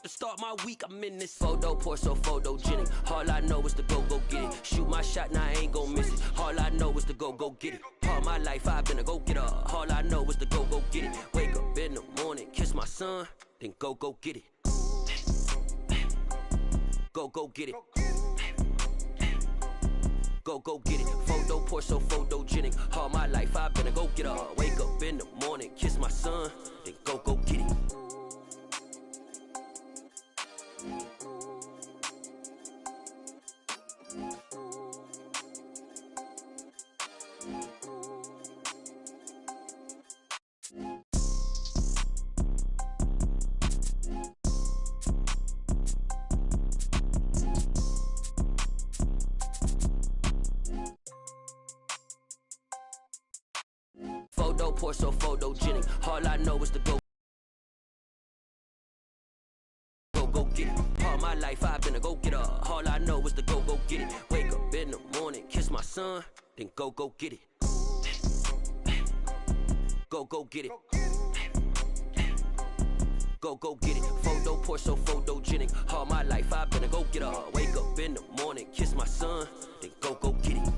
to start my week, I'm in this photo, pour so photogenic. All I know is to go get it. Shoot my shot, now I ain't gon' miss it. All I know is to go get it. All my life I've been a go-getter. All I know is to go get it. Wake up in the morning, kiss my son, then go get it. Go get it. Go get it. Photo, pour so photogenic. All my life I've been a go-getter. Wake up in the morning, kiss my son, then go get it. Photo, pour so photogenic. All I know is to go get it. All my life I've been a go-getter. All I know is to go get it. Wake up in the morning, kiss my son, then go get it. Go get it. Go get it. Photo, pour so photogenic. All my life I've been a go-getter. Wake up in the morning, kiss my son, then go get it.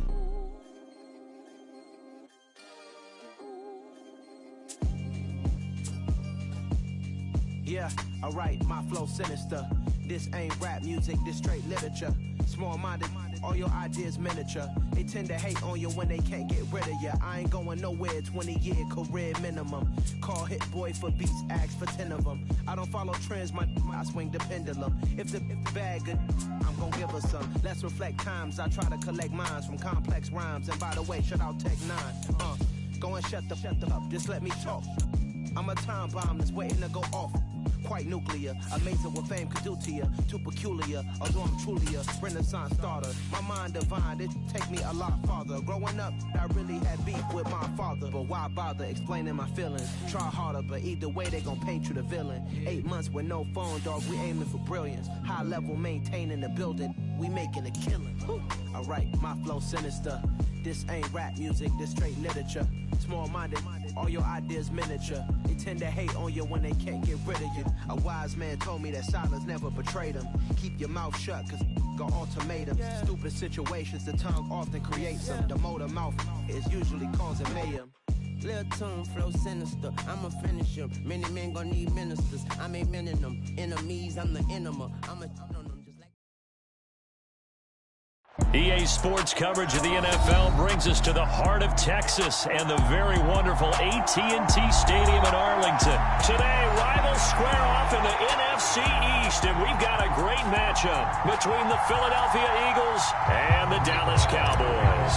Yeah, alright, my flow sinister. This ain't rap music, this straight literature. Small-minded, all your ideas miniature. They tend to hate on you when they can't get rid of you. I ain't going nowhere, 20-year career minimum. Call Hit Boy for beats, ask for 10 of them. I don't follow trends, I swing the pendulum. If the bag good, I'm gonna give her some. Let's reflect times, I try to collect minds from complex rhymes. And by the way, shout out Tech 9. Go and shut the up, just let me talk. I'm a time bomb that's waiting to go off. Quite nuclear, amazing what fame could do to you. Too peculiar, although I'm truly a renaissance starter. My mind divine, it take me a lot farther. Growing up, I really had beef with my father. But why bother explaining my feelings? Try harder, but either way they gon' paint you the villain. 8 months with no phone, dog, we aiming for brilliance. High level maintaining the building, we making a killing. Alright, my flow sinister. This ain't rap music, this straight literature. Small-minded, all your ideas miniature. They tend to hate on you when they can't get rid of you. A wise man told me that silence never betrayed him. Keep your mouth shut, cause got ultimatums. Stupid situations, the tongue often creates them. The motor mouth is usually causing mayhem. Lil' tune, flow sinister, I'ma finish him. Many men gon' need ministers, I'm a men in them. Enemies, I'm the enema. I'm a EA Sports coverage of the NFL brings us to the heart of Texas and the very wonderful AT&T Stadium in Arlington. Today, rivals square off in the NFC East, and we've got a great matchup between the Philadelphia Eagles and the Dallas Cowboys.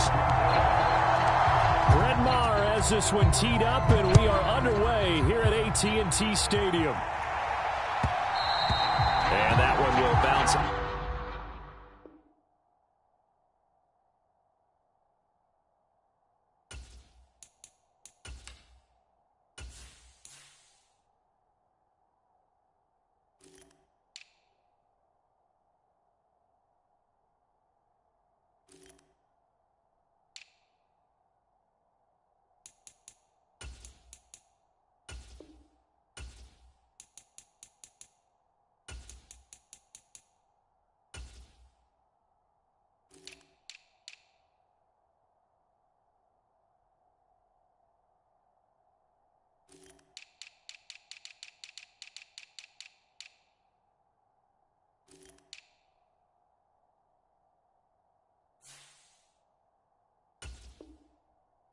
Brett Maher has this one teed up, and we are underway here at AT&T Stadium. And that one will bounce.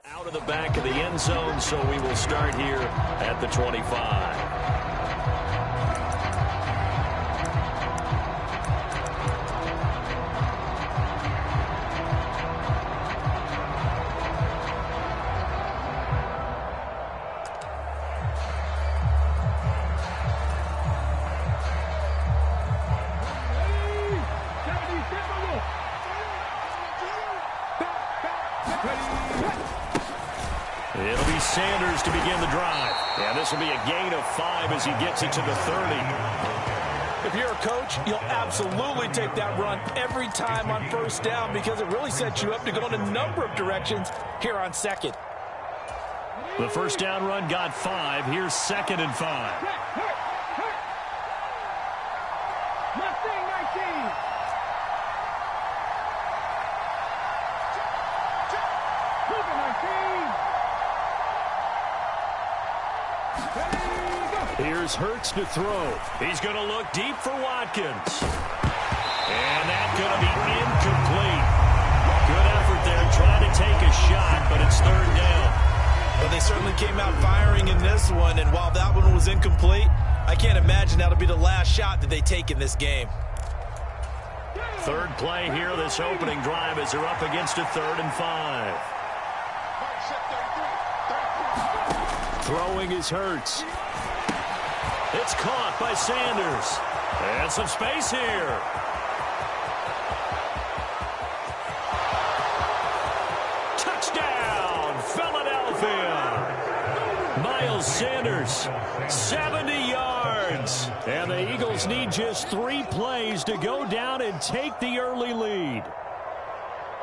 Out of the back of the end zone, so we will start here at the 25. It'll be Sanders to begin the drive. And this will be a gain of 5 as he gets it to the 30. If you're a coach, you'll absolutely take that run every time on first down because it really sets you up to go in a number of directions here on second. The first down run got 5. Here's 2nd and 5. Here's Hurts to throw. He's going to look deep for Watkins. And that's going to be incomplete. Good effort there trying to take a shot, but it's third down. Well, they certainly came out firing in this one, and while that one was incomplete, I can't imagine that'll be the last shot that they take in this game. Third play here, this opening drive, as they're up against a 3rd and 5. Throwing is Hurts. It's caught by Sanders. And some space here. Touchdown, Philadelphia. Miles Sanders, 70 yards. And the Eagles need just 3 plays to go down and take the early lead.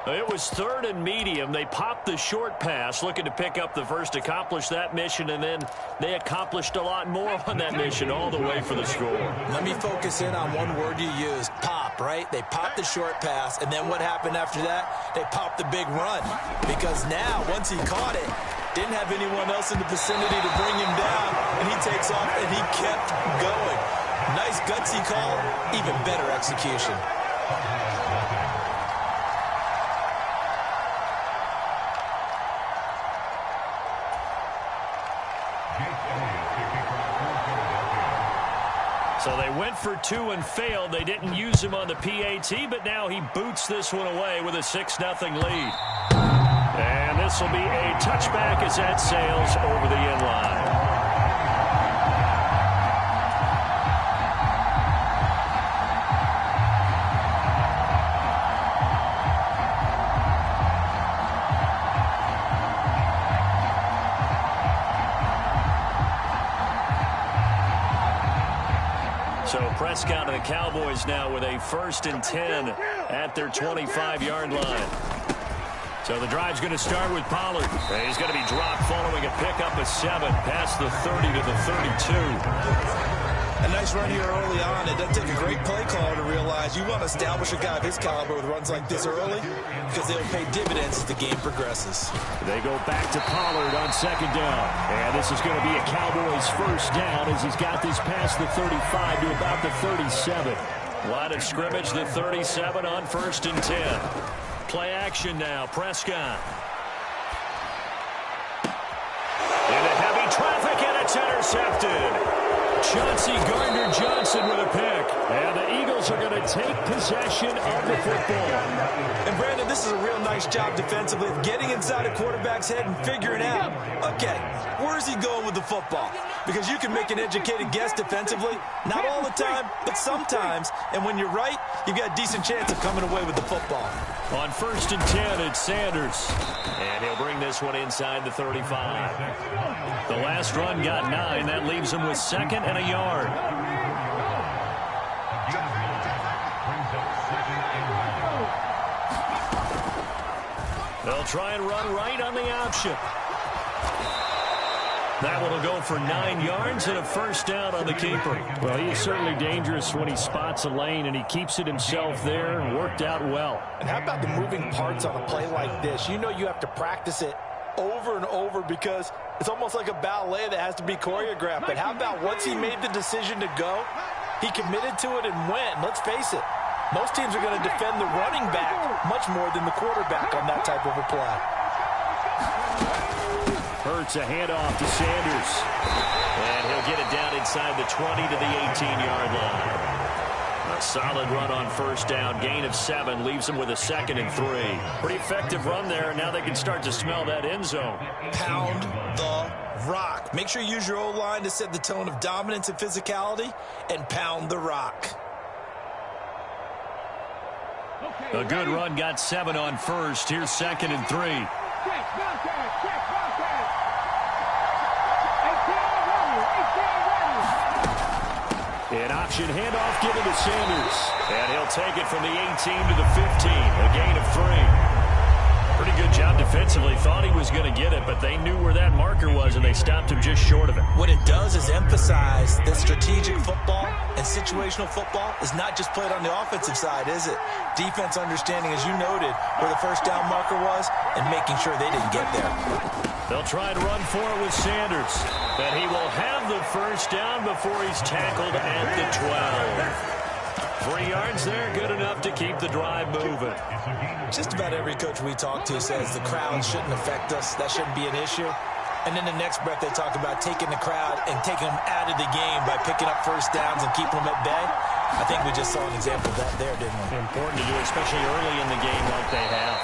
It was 3rd and medium. They popped the short pass, looking to pick up the first, accomplish that mission, and then they accomplished a lot more on that mission all the way for the score. Let me focus in on one word you used, pop, right? They popped the short pass, and then what happened after that? They popped the big run. Because now, once he caught it, didn't have anyone else in the vicinity to bring him down, and he takes off, and he kept going. Nice gutsy call, even better execution. So they went for 2 and failed. They didn't use him on the PAT, but now he boots this one away with a 6-0 lead. And this will be a touchback as that sails over the end line. So Prescott and the Cowboys now with a 1st and 10 at their 25-yard line. So the drive's going to start with Pollard. He's going to be dropped following a pickup of 7 past the 30 to the 32. A nice run here early on. It doesn't take a great play caller to realize you want to establish a guy of his caliber with runs like this early because they'll pay dividends as the game progresses. They go back to Pollard on 2nd down. And this is going to be a Cowboys 1st down as he's got this past the 35 to about the 37. Line of scrimmage, the 37 on 1st and 10. Play action now, Prescott. Into heavy traffic, and it's intercepted. Chauncey Gardner-Johnson with a pick. And the Eagles are going to take possession of the football. And Brandon, this is a real nice job defensively of getting inside a quarterback's head and figuring out, okay, where's he going with the football? Because you can make an educated guess defensively. Not all the time, but sometimes. And when you're right, you've got a decent chance of coming away with the football. On 1st and 10, it's Sanders. And he'll bring this one inside the 35. The last run got 9. That leaves him with 2nd and a yard. They'll try and run right on the option. That one will go for 9 yards and a 1st down on the keeper. Well, he is certainly dangerous when he spots a lane, and he keeps it himself there and worked out well. And how about the moving parts on a play like this? You know you have to practice it over and over because it's almost like a ballet that has to be choreographed. But how about once he made the decision to go, he committed to it and went. Let's face it, most teams are going to defend the running back much more than the quarterback on that type of a play. Hurts a handoff to Sanders. And he'll get it down inside the 20 to the 18-yard line. A solid run on 1st down. Gain of 7 leaves them with a 2nd and 3. Pretty effective run there, and now they can start to smell that end zone. Pound the rock. Make sure you use your O-line to set the tone of dominance and physicality, and pound the rock. A good run got 7 on 1st. Here's 2nd and 3. An option handoff given to Sanders. And he'll take it from the 18 to the 15. A gain of 3. Pretty good job defensively. Thought he was going to get it, but they knew where that marker was, and they stopped him just short of it. What it does is emphasize that strategic football and situational football is not just played on the offensive side, is it? Defense understanding, as you noted, where the first down marker was and making sure they didn't get there. They'll try and run for it with Sanders. But he will have the first down before he's tackled at the 12. 3 yards there, good enough to keep the drive moving. Just about every coach we talk to says the crowd shouldn't affect us. That shouldn't be an issue. And then the next breath they talk about taking the crowd and taking them out of the game by picking up first downs and keeping them at bay. I think we just saw an example of that there, didn't we? Important to do, especially early in the game like they have.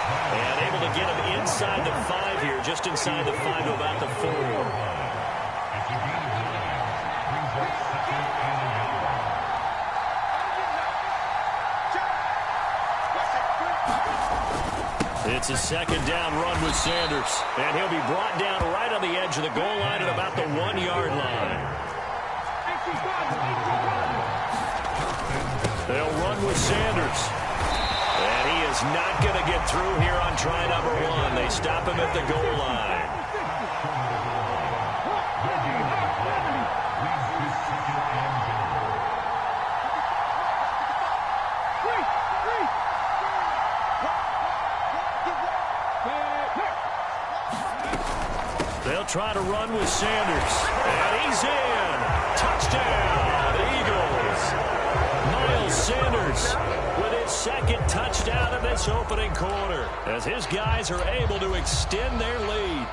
And able to get him inside the 5 here, just inside the 5 to about the 4. It's a second down run with Sanders. And he'll be brought down right on the edge of the goal line at about the 1-yard line. They'll run with Sanders. And he is not going to get through here on try number 1. They stop him at the goal line. They'll try to run with Sanders. And he's in. Touchdown, Eagles. Miles Sanders with his second touchdown of this opening quarter, as his guys are able to extend their lead.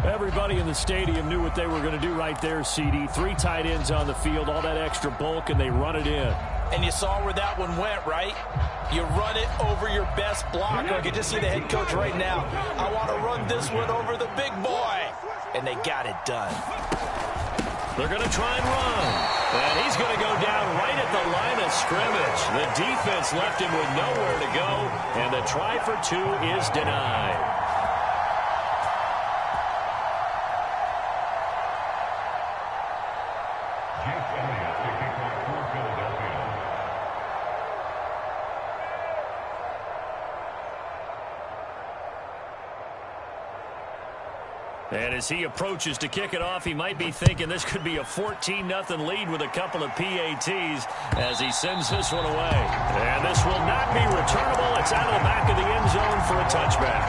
Everybody in the stadium knew what they were going to do right there, CD. 3 tight ends on the field, all that extra bulk, and they run it in. And you saw where that one went, right? You run it over your best blocker. You can just see the head coach right now. I want to run this one over the big boy. And they got it done. They're going to try and run. And he's going to go down right at the line of scrimmage. The defense left him with nowhere to go. And the try for 2 is denied. And as he approaches to kick it off, he might be thinking this could be a 14-0 lead with a couple of PATs as he sends this one away. And this will not be returnable. It's out of the back of the end zone for a touchback.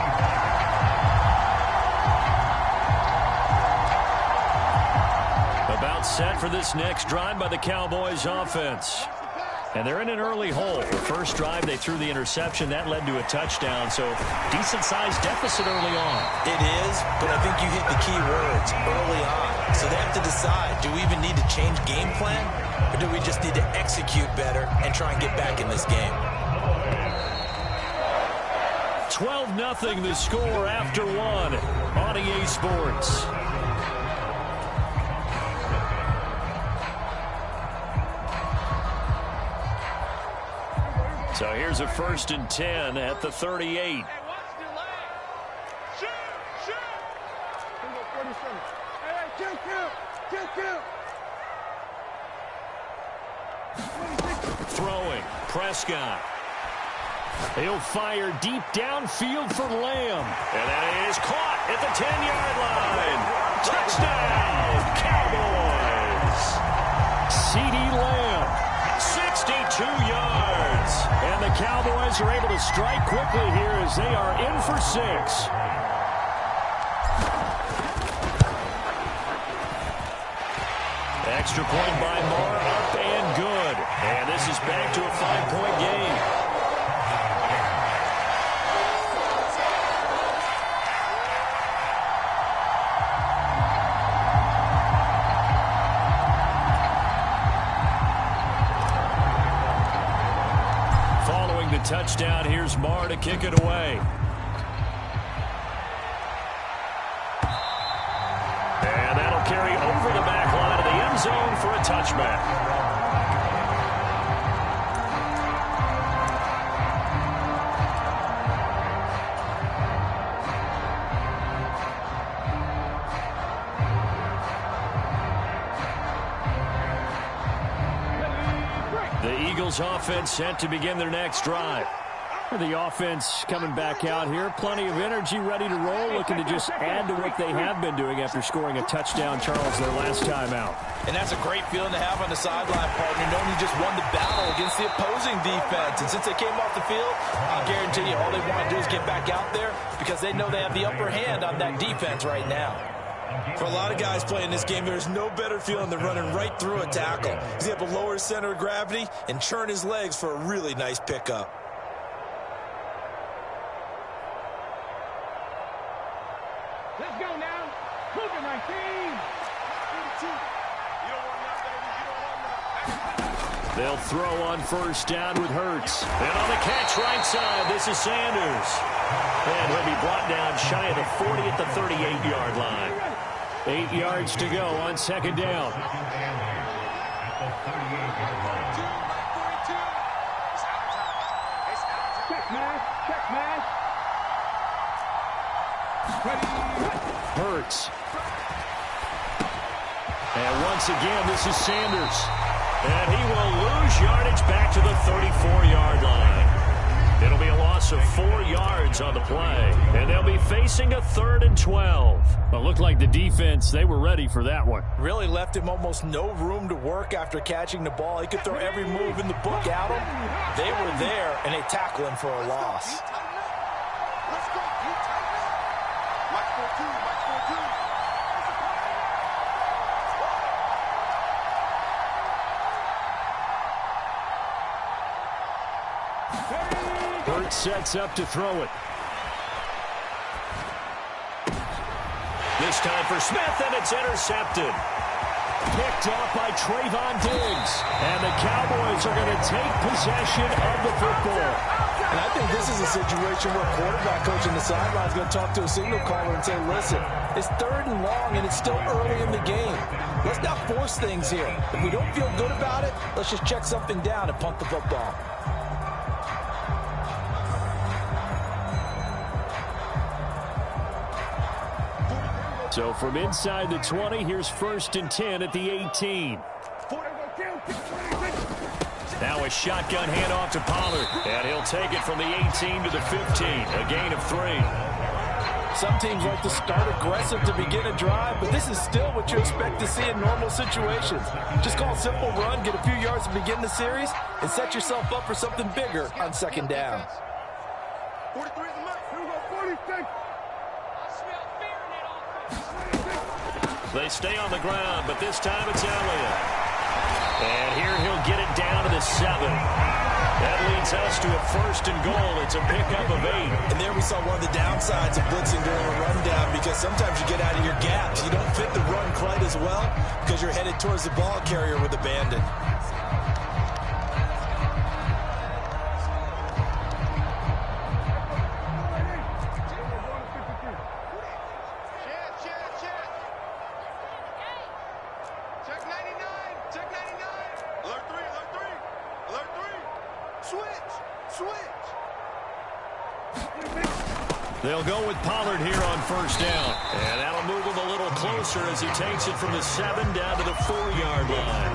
About set for this next drive by the Cowboys offense. And they're in an early hole. The first drive, they threw the interception. That led to a touchdown. So decent-sized deficit early on. It is, but I think you hit the key words early on. So they have to decide, do we even need to change game plan? Or do we just need to execute better and try and get back in this game? 12-0 the score after 1 on EA Sports. So here's a 1st and 10 at the 38. Throwing, Prescott. He'll fire deep downfield for Lamb. And that is caught at the 10-yard line. Touchdown, Cowboys. CD Lamb, 62 yards. And the Cowboys are able to strike quickly here as they are in for 6. Extra point by Marc, up and good. And this is back to a 5-point game. Following the touchdown, here's Marc to kick it away. And that'll carry over the back line of the end zone for a touchback. The Eagles offense set to begin their next drive. The offense coming back out here. Plenty of energy, ready to roll, looking to just add to what they have been doing after scoring a touchdown, Charles, their last time out. And that's a great feeling to have on the sideline, partner, knowing you just won the battle against the opposing defense. And since they came off the field, I guarantee you all they want to do is get back out there because they know they have the upper hand on that defense right now. For a lot of guys playing this game, there's no better feeling than running right through a tackle. He's able to lower his center of gravity and churn his legs for a really nice pickup. Let's go now. Move it, my team. They'll throw on first down with Hurts. And on the catch right side, this is Sanders. And he'll be brought down shy of the 40 at the 38-yard line. 8 yards to go on second down. Check, man. Check, man. Hurts. And once again, this is Sanders. And he will lose yardage back to the 34-yard line. It'll be a loss of 4 yards on the play. And they'll be facing a 3rd and 12. Well, it looked like the defense, they were ready for that one. Really left him almost no room to work after catching the ball. He could throw every move in the book at him. They were there, and they tackle him for a loss. Hurts sets up to throw it. This time for Smith, and it's intercepted. Picked off by Trayvon Diggs. And the Cowboys are going to take possession of the football. And I think this is a situation where quarterback coach on the sideline is going to talk to a signal caller and say, listen, it's 3rd and long, and it's still early in the game. Let's not force things here. If we don't feel good about it, let's just check something down and punt the football. So from inside the 20, here's 1st and 10 at the 18. Now a shotgun handoff to Pollard. And he'll take it from the 18 to the 15. A gain of 3. Some teams like to start aggressive to begin a drive, but this is still what you expect to see in normal situations. Just call a simple run, get a few yards to begin the series, and set yourself up for something bigger on second down. 43 is the mark. Here we go, 46. They stay on the ground, but this time it's Elliott. And here he'll get it down to the 7. That leads us to a 1st and goal. It's a pickup of 8. And there we saw one of the downsides of blitzing during a rundown, because sometimes you get out of your gaps. You don't fit the run quite as well because you're headed towards the ball carrier with abandon. They'll go with Pollard here on first down. And that'll move him a little closer as he takes it from the 7 down to the 4-yard line.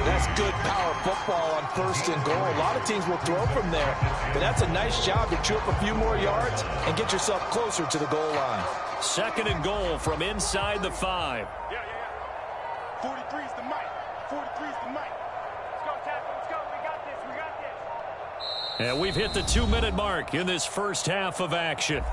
That's good power football on 1st and goal. A lot of teams will throw from there, but that's a nice job to chew up a few more yards and get yourself closer to the goal line. 2nd and goal from inside the 5. Yeah. 43 is the mic. 43 is the mic. Let's go, tackle. Let's go. We got this. We got this. And we've hit the 2-minute mark in this first half of action.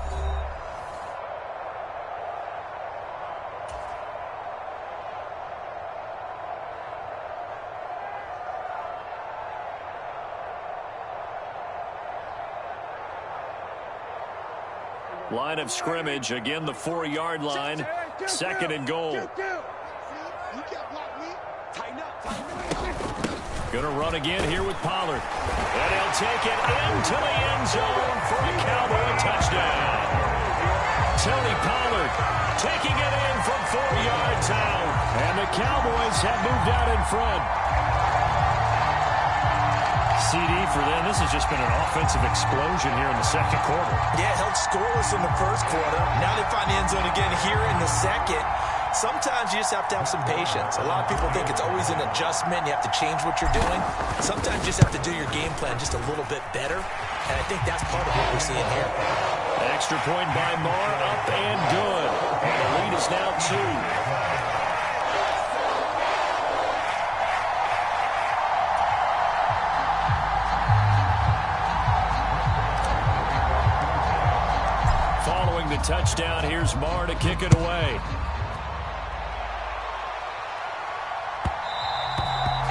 Line of scrimmage, again the 4-yard line, 2nd and goal. Gonna run again here with Pollard. And he'll take it into the end zone for a Cowboy touchdown. Tony Pollard taking it in from 4 yards out. And the Cowboys have moved out in front. CD for them. This has just been an offensive explosion here in the second quarter. Yeah, held scoreless in the first quarter. Now they find the end zone again here in the second. Sometimes you just have to have some patience. A lot of people think it's always an adjustment. You have to change what you're doing. Sometimes you just have to do your game plan just a little bit better, and I think that's part of what we're seeing here. Extra point by Marc, up and good. And the lead is now 2. Following the touchdown, here's Marc to kick it away.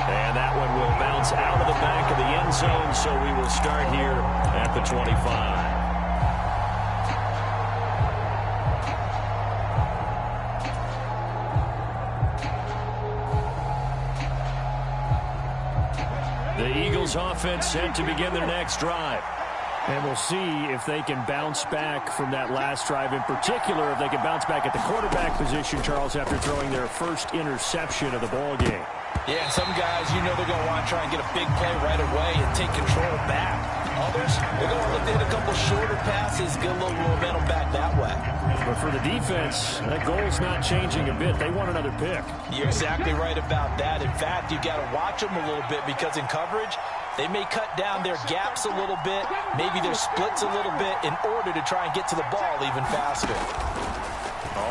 And that one will bounce out of the back of the end zone, so we will start here at the 25. The Eagles offense set to begin their next drive. And we'll see if they can bounce back from that last drive. In particular, if they can bounce back at the quarterback position, Charles, after throwing their first interception of the ball game. Yeah, some guys, you know they're going to want to try and get a big play right away and take control back. Others, they're going to look to hit a couple shorter passes, get a little momentum back that way. But for the defense, that goal's not changing a bit. They want another pick. You're exactly right about that. In fact, you've got to watch them a little bit because in coverage, they may cut down their gaps a little bit, maybe their splits a little bit in order to try and get to the ball even faster.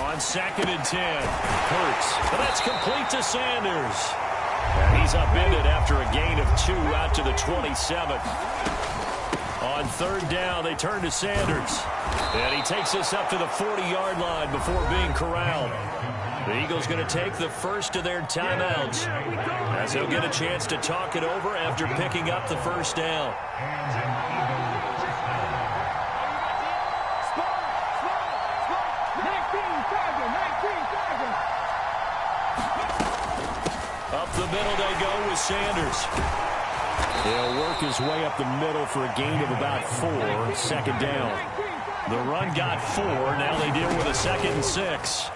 On 2nd and 10, Hurts. And that's complete to Sanders. And he's upended after a gain of 2 out to the 27. On 3rd down, they turn to Sanders. And he takes us up to the 40-yard line before being corralled. The Eagles going to take the first of their timeouts as they'll get a chance to talk it over after picking up the first down. Up the middle they go with Sanders. He'll work his way up the middle for a gain of about 4, 2nd down. The run got 4. Now they deal with a 2nd and 6.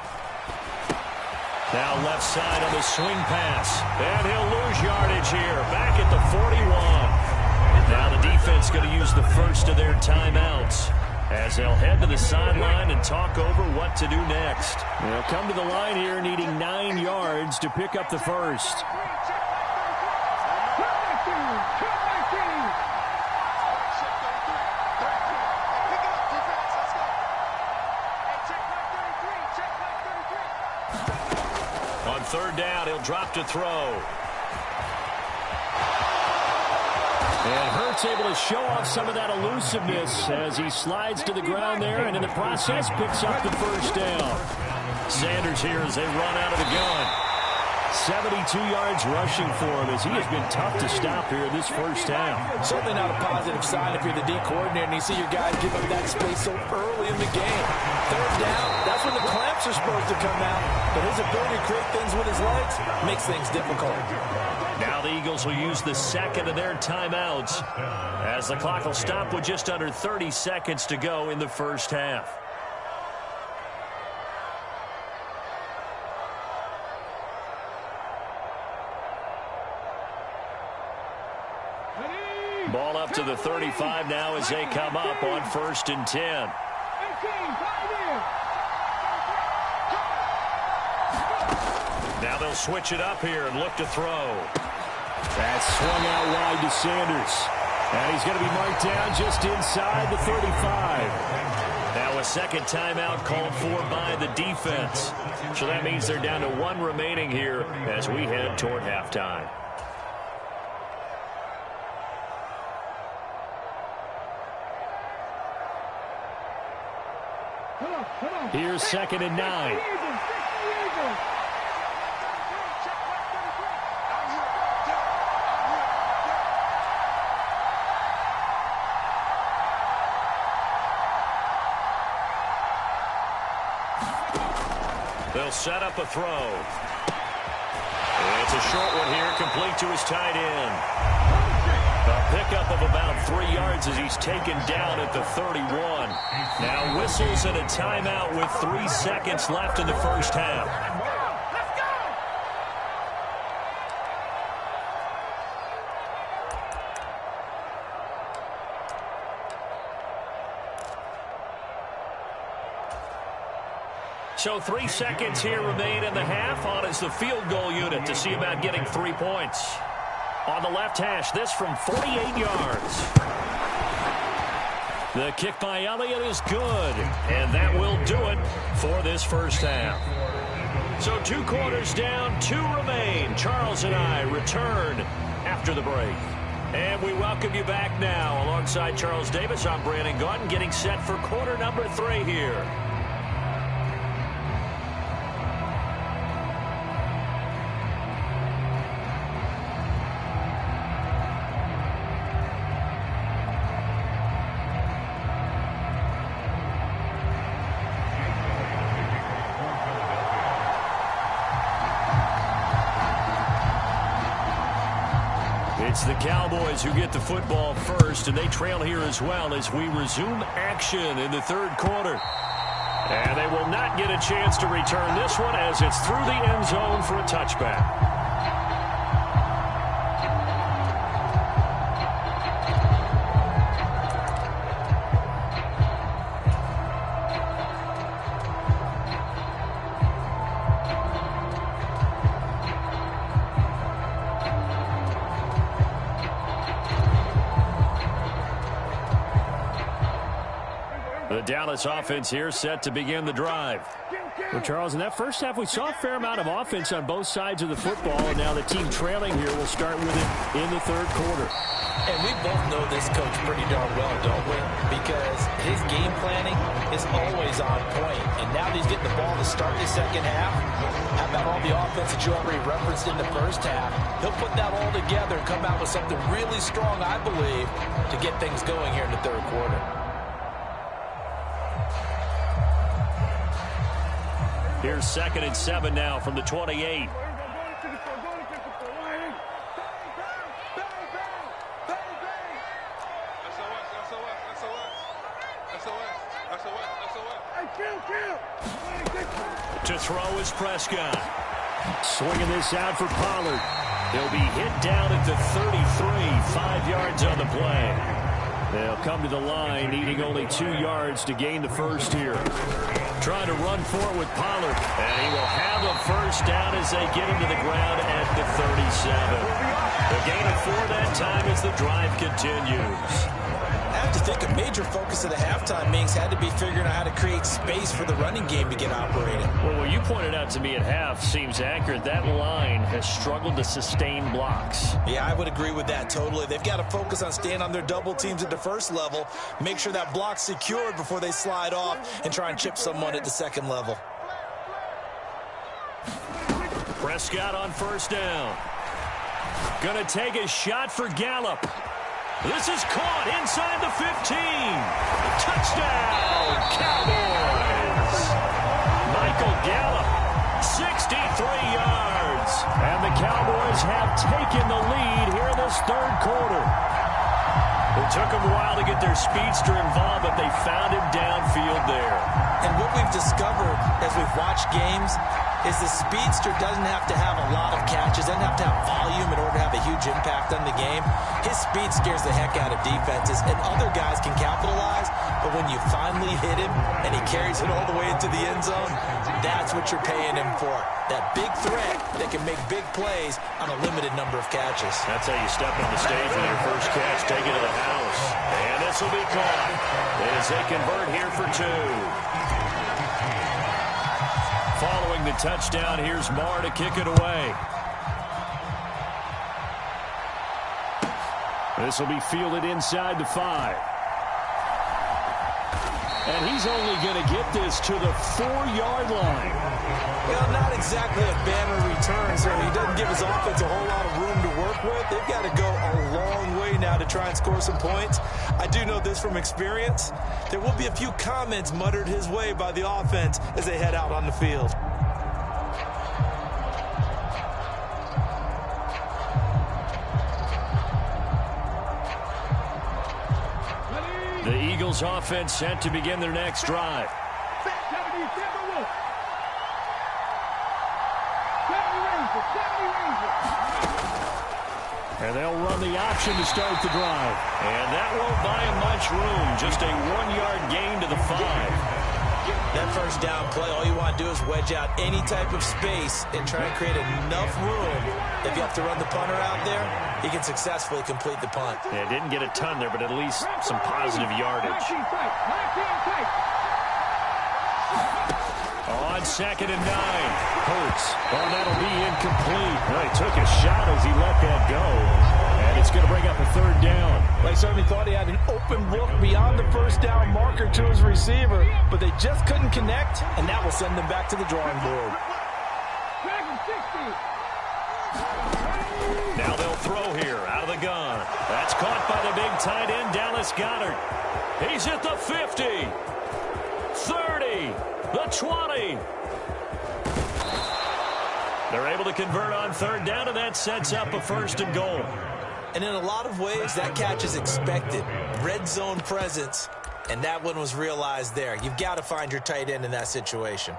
Now left side on the swing pass. And he'll lose yardage here. Back at the 41. Now the defense going to use the first of their timeouts as they'll head to the sideline and talk over what to do next. They'll come to the line here needing 9 yards to pick up the first. On 3rd down, he'll drop to throw. And Hurts able to show off some of that elusiveness as he slides to the ground there and in the process picks up the first down. Sanders here as they run out of the gun. 72 yards rushing for him as he has been tough to stop here in this first half. Certainly not a positive sign if you're the D coordinator and you see your guys give up that space so early in the game. 3rd down, that's when the clamps are supposed to come out. But his ability to create things with his legs makes things difficult. Now the Eagles will use the 2nd of their timeouts as the clock will stop with just under 30 seconds to go in the first half. Ball up to the 35 now as they come up on 1st and 10. Now they'll switch it up here and look to throw. That's swung out wide to Sanders. And he's going to be marked down just inside the 35. Now a 2nd timeout called for by the defense. So that means they're down to 1 remaining here as we head toward halftime. Here's 2nd and 9. They'll set up a throw. It's a short one here, complete to his tight end. A pickup of about 3 yards as he's taken down at the 31. Now whistles and a timeout with 3 seconds left in the first half. So 3 seconds here remain in the half. On is the field goal unit to see about getting 3 points. on the left hash. This from 48 yards. The kick by Elliott is good, and that will do it for this first half. So 2 quarters down, 2 remain. Charles and I return after the break. And we welcome you back now. Alongside Charles Davis, I'm Brandon Gaudin, getting set for quarter number 3 here. It's the Cowboys who get the football first, and they trail here as well as we resume action in the third quarter. And they will not get a chance to return this one as it's through the end zone for a touchback. The Dallas offense here set to begin the drive. Well, Charles, in that first half, we saw a fair amount of offense on both sides of the football, and now the team trailing here will start with it in the third quarter. And we both know this coach pretty darn well, don't we? Because his game planning is always on point. And now that he's getting the ball to start the second half, how about all the offense that you already referenced in the first half? He'll put that all together and come out with something really strong, I believe, to get things going here in the third quarter. Here's 2nd and 7 now from the 28. To throw is Prescott. Swinging this out for Pollard. He'll be hit down at the 33, 5 yards on the play. They'll come to the line, needing only 2 yards to gain the first here. Trying to run for it with Pollard. And he will have a first down as they get him to the ground at the 37. The gain of 4 that time as the drive continues. I have to think a major focus of the halftime meetings had to be figuring out how to create space for the running game to get operating. Well, what you pointed out to me at half seems accurate. That line has struggled to sustain blocks. Yeah, I would agree with that totally. They've got to focus on staying on their double teams at the first level, make sure that block's secured before they slide off and try and chip someone at the second level. Prescott on first down. Gonna take a shot for Gallup. This is caught inside the 15. Touchdown, Cowboys. Michael Gallup, 63 yards. And the Cowboys have taken the lead here in this third quarter. It took them a while to get their speedster involved, but they found him downfield there. And what we've discovered as we've watched games is the speedster doesn't have to have a lot of catches, doesn't have to have volume in order to have a huge impact on the game. His speed scares the heck out of defenses, and other guys can capitalize, but when you finally hit him and he carries it all the way into the end zone, that's what you're paying him for. That big threat that can make big plays on a limited number of catches. That's how you step on the stage with your first catch, take it to the house. And this will be caught as they convert here for 2. Following the touchdown, here's Marc to kick it away. This will be fielded inside the 5. And he's only going to get this to the 4-yard line. Well, not exactly a banner return, so he doesn't give his offense a whole lot of room to work with. They've got to go a long way now to try and score some points. I do know this from experience. There will be a few comments muttered his way by the offense as they head out on the field. The Eagles offense set to begin their next drive. And they'll run the option to start the drive. And that won't buy them much room. Just a 1-yard gain to the 5. That first down play, all you want to do is wedge out any type of space and try and create enough room. If you have to run the punter out there, he can successfully complete the punt. Yeah, didn't get a ton there, but at least some positive yardage. On 2nd and 9, Hurts. Oh, that'll be incomplete. Well, he took a shot as he let that go. And it's going to bring up a 3rd down. They certainly thought he had an open look beyond the first down marker to his receiver, but they just couldn't connect, and that will send them back to the drawing board. Now they'll throw here out of the gun. That's caught by the big tight end, Dallas Goedert. He's at the 50, 30, the 20. They're able to convert on 3rd down, and that sets up a 1st and goal. And in a lot of ways, that catch is expected. Red zone presence, and that one was realized there. You've got to find your tight end in that situation.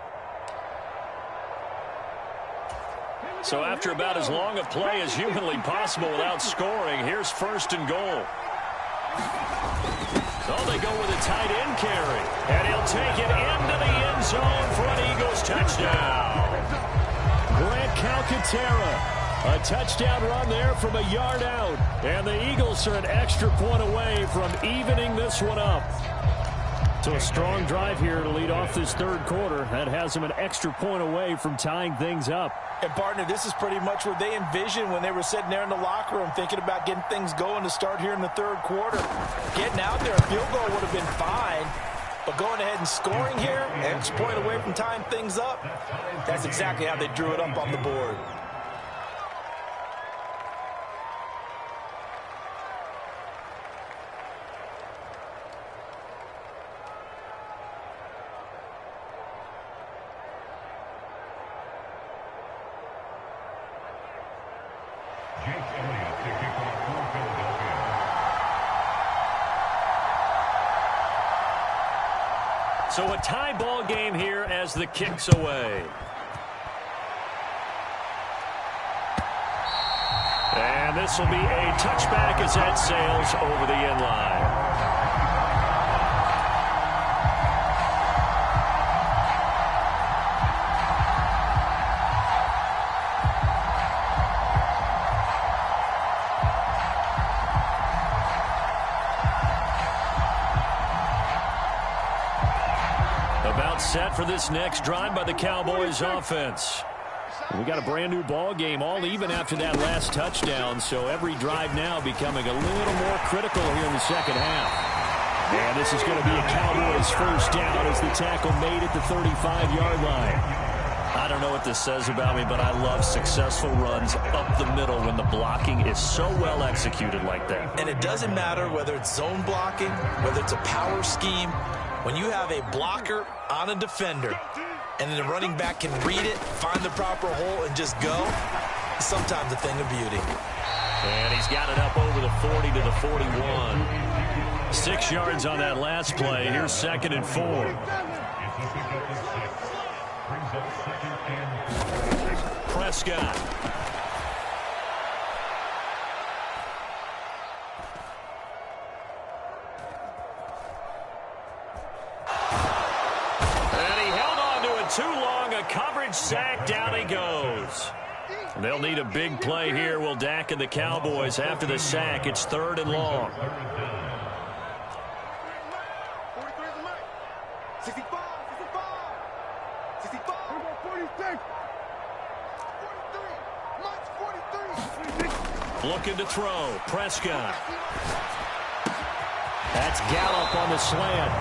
So after about as long a play as humanly possible without scoring, here's 1st and goal. So they go with a tight end carry, and he'll take it into the end zone for an Eagles touchdown. Grant Calcaterra. A touchdown run there from a yard out. And the Eagles are an extra point away from evening this one up. So a strong drive here to lead off this 3rd quarter. That has them an extra point away from tying things up. And, partner, this is pretty much what they envisioned when they were sitting there in the locker room thinking about getting things going to start here in the 3rd quarter. Getting out there, a field goal would have been fine. But going ahead and scoring here, an extra point away from tying things up, that's exactly how they drew it up on the board. So a tie ball game here as the kick's away. And this will be a touchback as that sails over the end line. Set for this next drive by the Cowboys offense. We got a brand new ball game, all even after that last touchdown, so every drive now becoming a little more critical here in the 2nd half. And this is going to be a Cowboys 1st down as the tackle made at the 35-yard line. I don't know what this says about me, but I love successful runs up the middle when the blocking is so well executed like that. And it doesn't matter whether it's zone blocking, whether it's a power scheme. When you have a blocker on a defender and then the running back can read it, find the proper hole, and just go, it's sometimes a thing of beauty. And he's got it up over the 40 to the 41. 6 yards on that last play. Here's 2nd and 4. Prescott. Too long, a coverage sack, down he goes. They'll need a big play here, will Dak and the Cowboys. After the sack, it's 3rd and long. 43 is the mic. 65, 65, 46, 43, Mike's 43. Looking to throw, Prescott. That's Gallup on the slant.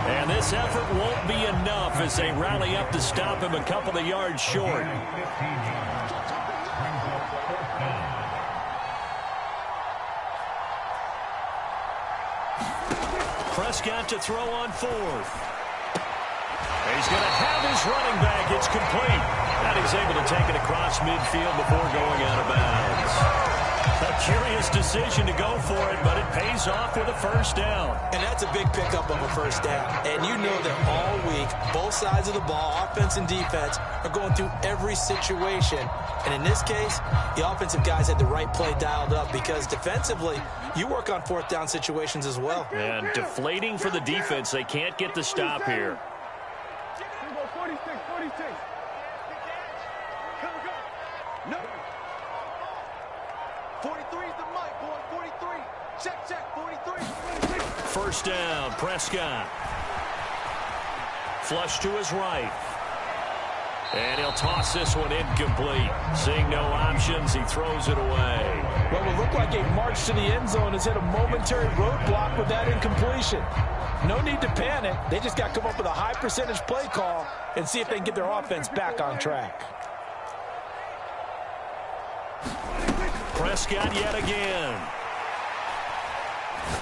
And this effort won't be enough as they rally up to stop him a couple of yards short. Prescott to throw on 4th. He's going to have his running back. It's complete. And he's able to take it across midfield before going out of bounds. A curious decision to go for it, but it pays off with a 1st down. And that's a big pickup of a 1st down. And you know that all week, both sides of the ball, offense and defense, are going through every situation. And in this case, the offensive guys had the right play dialed up because defensively, you work on 4th down situations as well. And deflating for the defense. They can't get the stop here. No. 43's the mic, boy. 43. Check, 43. First down, Prescott. Flush to his right. And he'll toss this one incomplete. Seeing no options, he throws it away. What will look like a march to the end zone has hit a momentary roadblock with that incompletion. No need to panic. They just got to come up with a high percentage play call and see if they can get their offense back on track. Prescott yet again.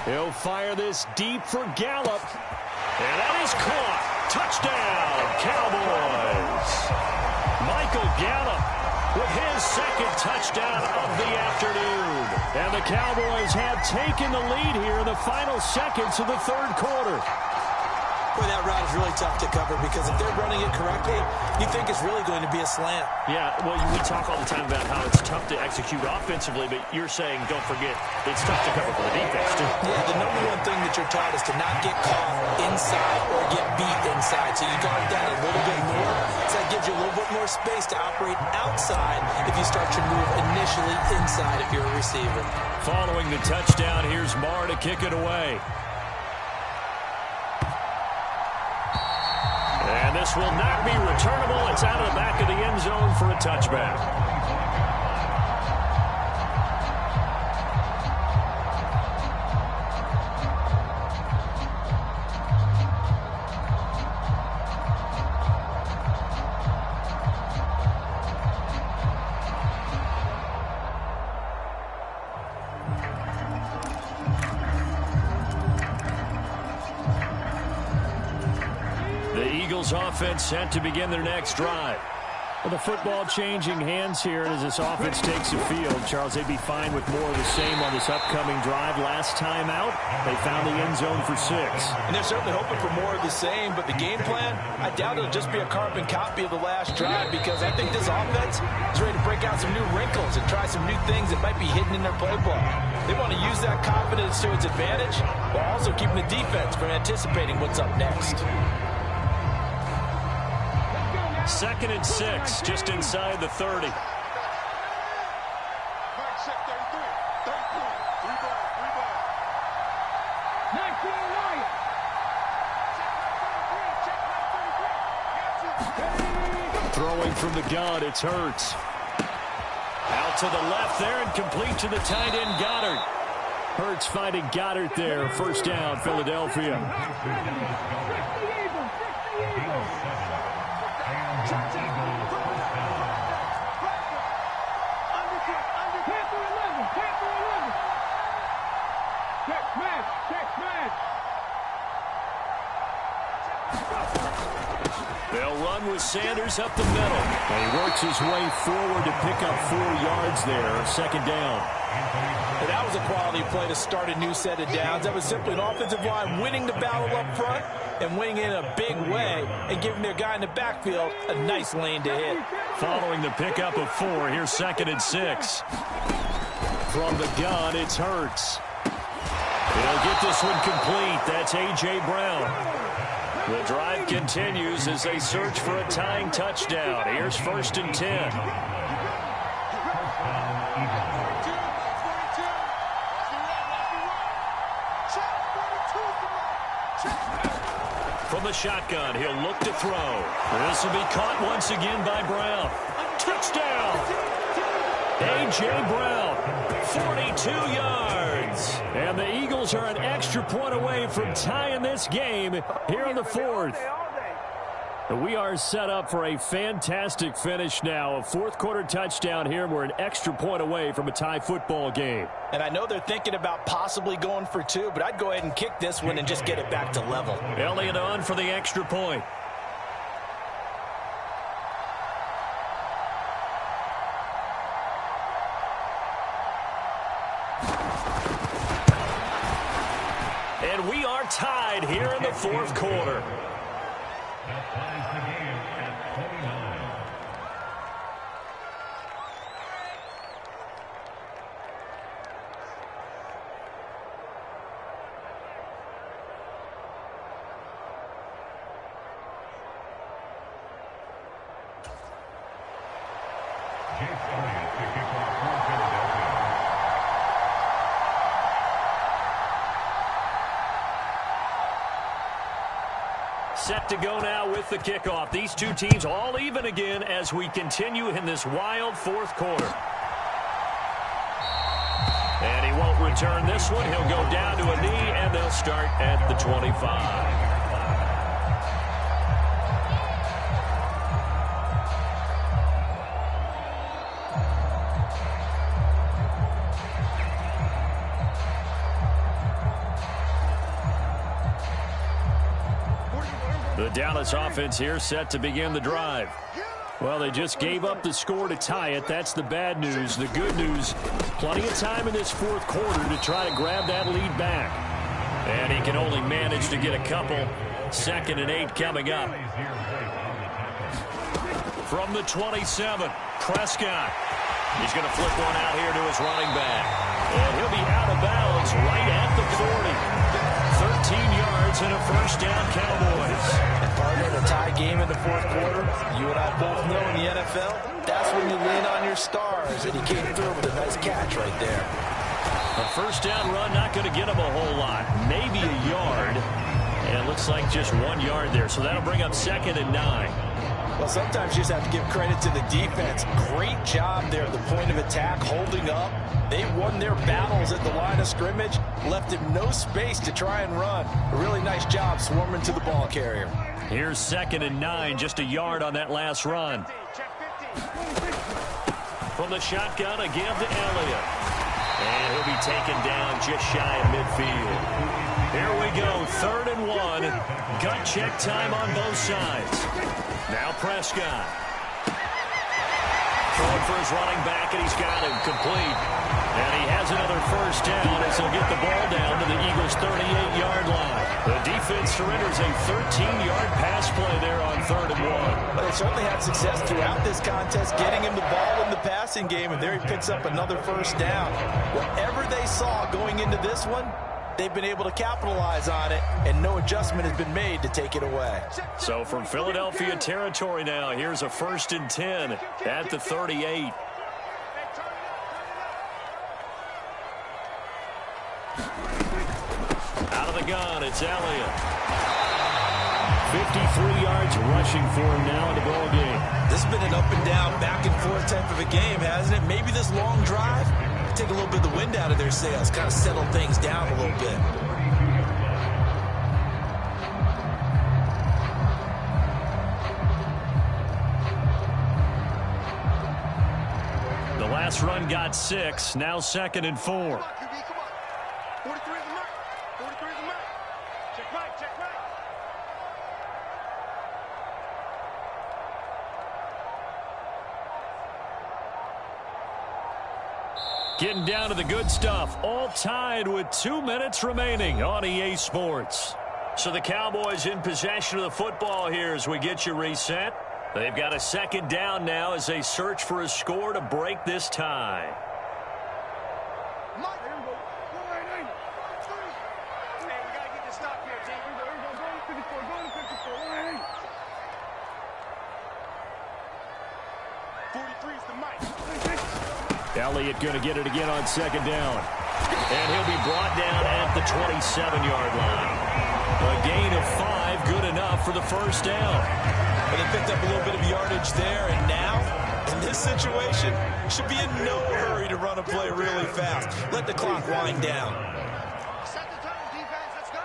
He'll fire this deep for Gallup. And that is caught. Touchdown, Cowboys. Michael Gallup with his second touchdown of the afternoon. And the Cowboys have taken the lead here in the final seconds of the third quarter. Boy, that route is really tough to cover because if they're running it correctly, you think it's really going to be a slant. Yeah, well, we talk all the time about how it's tough to execute offensively, but you're saying, don't forget, it's tough to cover for the defense, too. Yeah, the number one thing that you're taught is to not get caught inside or get beat inside. So you guard that a little bit more. So that gives you a little bit more space to operate outside if you start your move initially inside if you're a receiver. Following the touchdown, here's Marc to kick it away. And this will not be returnable. It's out of the back of the end zone for a touchback. Offense set to begin their next drive. Well, the football changing hands here as this offense takes the field. Charles, they'd be fine with more of the same on this upcoming drive. Last time out, they found the end zone for 6. And they're certainly hoping for more of the same, but the game plan, I doubt it'll just be a carbon copy of the last drive because I think this offense is ready to break out some new wrinkles and try some new things that might be hidden in their playbook. They want to use that confidence to its advantage while also keeping the defense from anticipating what's up next. 2nd and 6, just inside the 30. Throwing from the gun, it's Hurts. Out to the left there and complete to the tight end, Goddard. Hurts finding Goddard there. First down, Philadelphia. They'll run with Sanders up the middle. And he works his way forward to pick up 4 yards there. Second down. And that was a quality play to start a new set of downs. That was simply an offensive line winning the battle up front and winning in a big way and giving their guy in the backfield a nice lane to hit. Following the pickup of 4, here's 2nd and 6. From the gun, it's Hurts. He'll get this one complete. That's A.J. Brown. The drive continues as they search for a tying touchdown. Here's 1st and 10. From the shotgun, he'll look to throw. This will be caught once again by Brown. Touchdown! A.J. Brown, 42 yards. And the Eagles are an extra point away from tying this game here in the 4th. We are set up for a fantastic finish now. A 4th quarter touchdown here. We're an extra point away from a tie football game. And I know they're thinking about possibly going for 2, but I'd go ahead and kick this one and just get it back to level. Elliott on for the extra point. And we are tied here in the 4th quarter. set to go now with the kickoff. These two teams all even again as we continue in this wild fourth quarter. And he won't return this one. He'll go down to a knee, and they'll start at the 25. The Dallas offense here set to begin the drive. Well, they just gave up the score to tie it. That's the bad news. The good news, plenty of time in this fourth quarter to try to grab that lead back. And he can only manage to get a couple. 2nd and 8 coming up. From the 27, Prescott. He's going to flip one out here to his running back. And he'll be out of bounds right at the 40. 13 yards and a first down, Cowboys. And partner, in a tie game in the fourth quarter, you and I both know in the NFL, that's when you lean on your stars, and he came through with a nice catch right there. A first down run, not going to get him a whole lot. Maybe a yard. And it looks like just 1 yard there. So that'll bring up 2nd and 9. Well, sometimes you just have to give credit to the defense. Great job there at the point of attack, holding up. They won their battles at the line of scrimmage, left him no space to try and run. A really nice job swarming to the ball carrier. Here's 2nd and 9, just a yard on that last run. From the shotgun, a give to Elliott. And he'll be taken down just shy of midfield. Here we go, 3rd and 1. Gut check time on both sides. Now Prescott. Throwing for his running back, and he's got him complete. And he has another first down as he'll get the ball down to the Eagles' 38-yard line. The defense surrenders a 13-yard pass play there on 3rd and 1. But they certainly had success throughout this contest, getting him the ball in the passing game, and there he picks up another first down. Whatever they saw going into this one, they've been able to capitalize on it, and no adjustment has been made to take it away. So from Philadelphia territory now, here's a 1st and 10 at the 38. Out of the gun, it's Elliott. 53 yards rushing for him now in the ball game. This has been an up and down, back and forth type of a game, hasn't it? Maybe this long drive take a little bit of the wind out of their sails, kind of settle things down a little bit. The last run got 6, now 2nd and 4. Come on, QB, come on. 43 is the mark. 43 is the mark. Check right, check right. Getting down to the good stuff, all tied with 2 minutes remaining on EA Sports. So the Cowboys in possession of the football here as we get you reset. They've got a 2nd down now as they search for a score to break this tie. Mike, here we go. Go right in. Hey, we got to get this stop here, team. Go to 54, go to 54, right in. 43 is the mic. Elliott going to get it again on 2nd down. And he'll be brought down at the 27-yard line. A gain of 5, good enough for the first down. But they picked up a little bit of yardage there, and now, in this situation, should be in no hurry to run a play really fast. Let the clock wind down. Set the tone, defense. Let's go.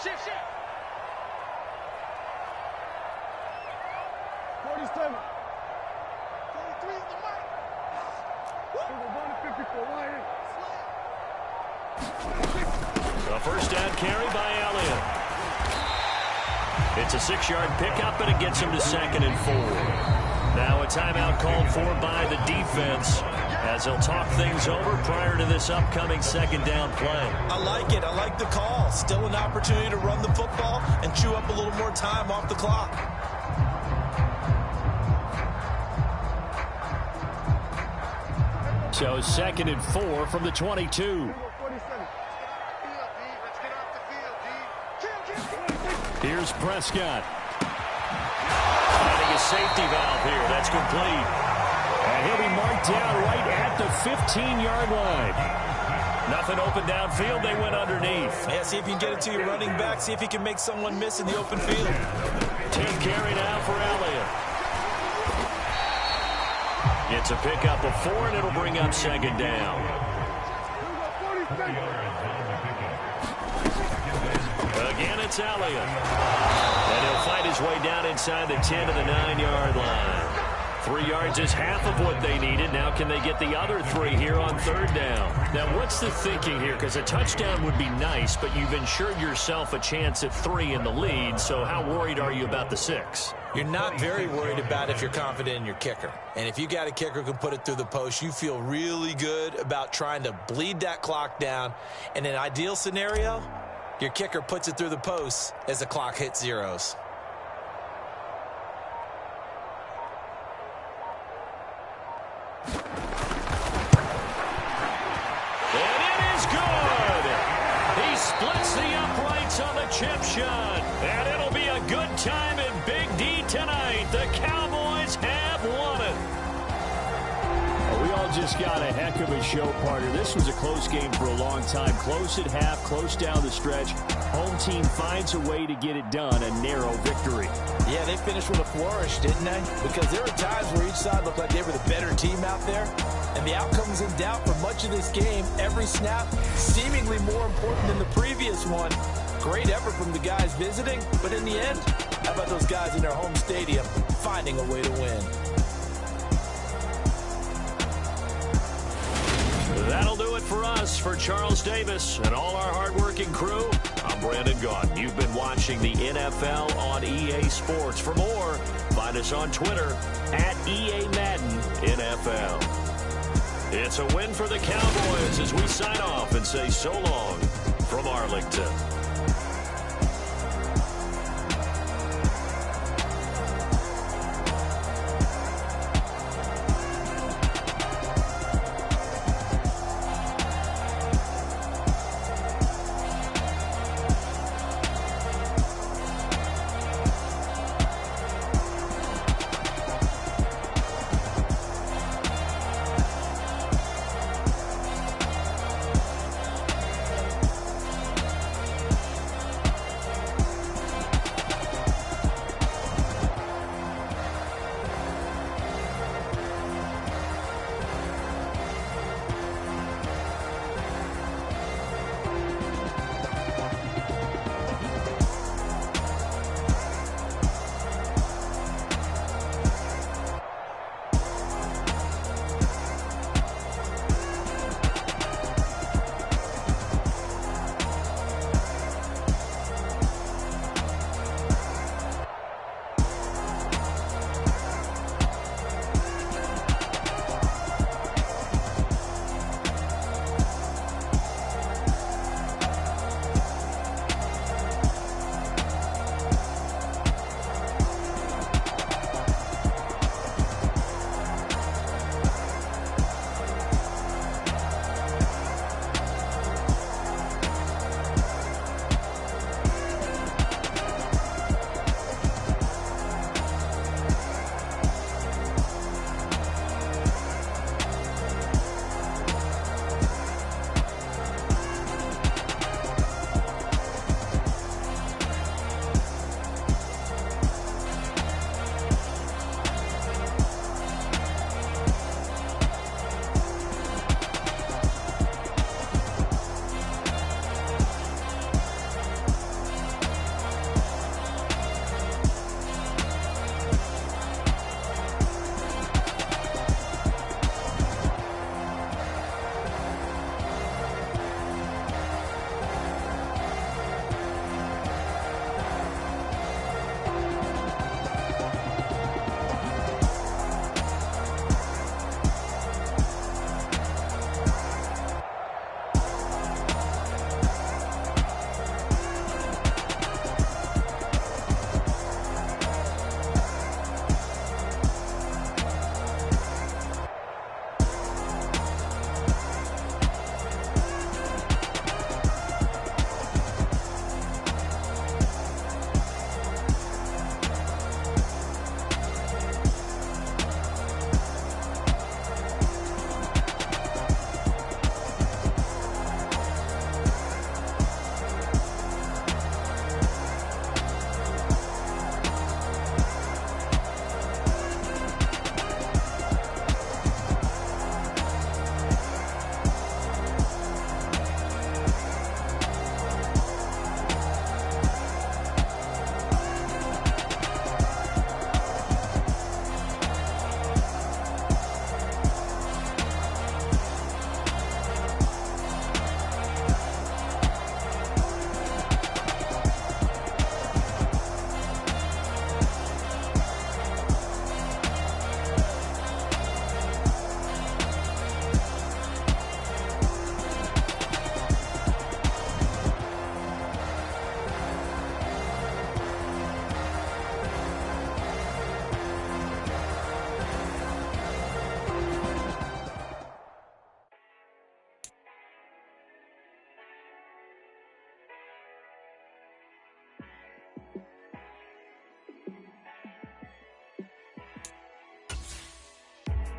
Shift, shift. 47. 43 is the mic. A first down carry by Elliott. It's a 6-yard pickup, and it gets him to 2nd and 4. Now a timeout called for by the defense as they'll talk things over prior to this upcoming 2nd down play. I like it. I like the call. Still an opportunity to run the football and chew up a little more time off the clock. So 2nd and 4 from the 22. Here's Prescott. Finding a safety valve here. That's complete. And he'll be marked down right at the 15-yard line. Nothing open downfield. They went underneath. Yeah, see if you can get it to your running back. See if you can make someone miss in the open field. 10th carry now for Elliott. It's a pickup of 4, and it'll bring up 2nd down. Again, it's Elliott. And he'll fight his way down inside the 10 to the 9-yard line. 3 yards is half of what they needed. Now can they get the other 3 here on 3rd down? Now what's the thinking here? Because a touchdown would be nice, but you've ensured yourself a chance at 3 in the lead. So how worried are you about the 6? You're not very worried about if you're confident in your kicker. And if you got a kicker who can put it through the post, you feel really good about trying to bleed that clock down. In an ideal scenario, your kicker puts it through the post as the clock hits zeros. Splits the uprights on the chip shot. And it'll be a good time in Big D tonight. The Cowboys have won it. Well, we all just got a heck of a show, partner. This was a close game for a long time. Close at half, close down the stretch. Home team finds a way to get it done. A narrow victory. Yeah, they finished with a flourish, didn't they? Because there were times where each side looked like they were the better team out there. And the outcome was in doubt for much of this game. Every snap seemingly more important than the previous one. Great effort from the guys visiting, but in the end, how about those guys in their home stadium finding a way to win? That'll do it for us. For Charles Davis and all our hardworking crew, I'm Brandon Gaudin. You've been watching the NFL on EA Sports. For more, find us on Twitter at EA Madden NFL. It's a win for the Cowboys as we sign off and say so long from Arlington.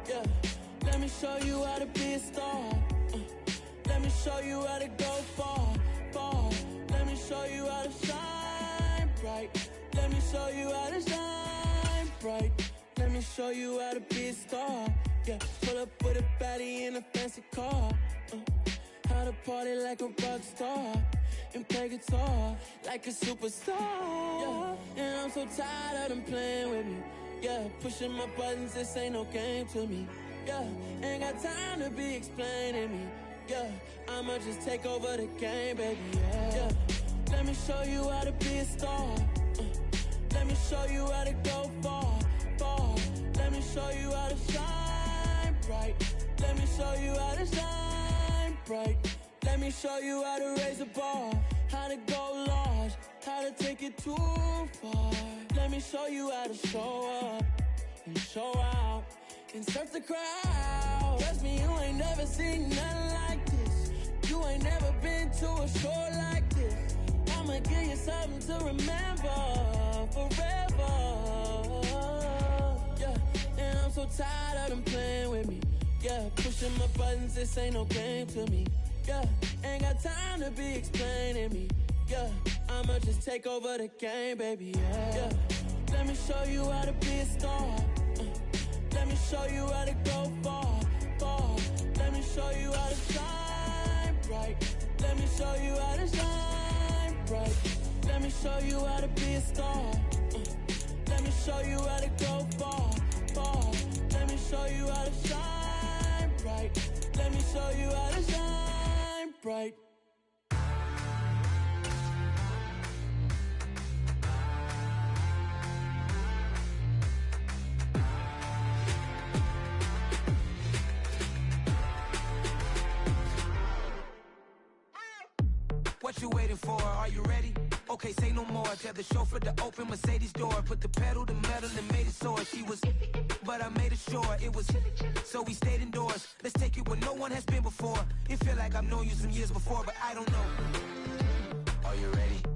Yeah, let me show you how to be a star. Let me show you how to go far, far. Let me show you how to shine bright. Let me show you how to shine bright. Let me show you how to be a star. Yeah, pull up with a baddie in a fancy car. How to party like a rock star and play guitar like a superstar. Yeah, and I'm so tired of them playing with me. Yeah, pushing my buttons, this ain't no game to me. Yeah, ain't got time to be explaining me. Yeah, I'ma just take over the game, baby. Yeah, let me show you how to be a star. Let me show you how to go far, far. Let me show you how to shine bright. Let me show you how to shine bright. Let me show you how to raise a bar, how to go large, how to take it too far. Let me show you how to show up and show out and surf the crowd. Trust me, you ain't never seen nothing like this. You ain't never been to a show like this. I'ma give you something to remember forever. Yeah, and I'm so tired of them playing with me. Yeah, pushing my buttons, this ain't no game to me. Yeah, ain't got time to be explaining me. Yeah, I'ma just take over the game, baby. Yeah, let me show you how to be a star. Let me show you how to go far, far. Let me show you how to shine bright. Let me show you how to shine bright. Let me show you how to be a star. Let me show you how to go far, far. Let me show you how to shine bright. Let me show you how to shine bright. What you waiting for? Are you ready? Okay, say no more. Tell the chauffeur to open Mercedes door. Put the pedal to metal and made it soar. She was, but I made it sure it was. So we stayed indoors. Let's take it where no one has been before. It feel like I've known you some years before, but I don't know. Are you ready?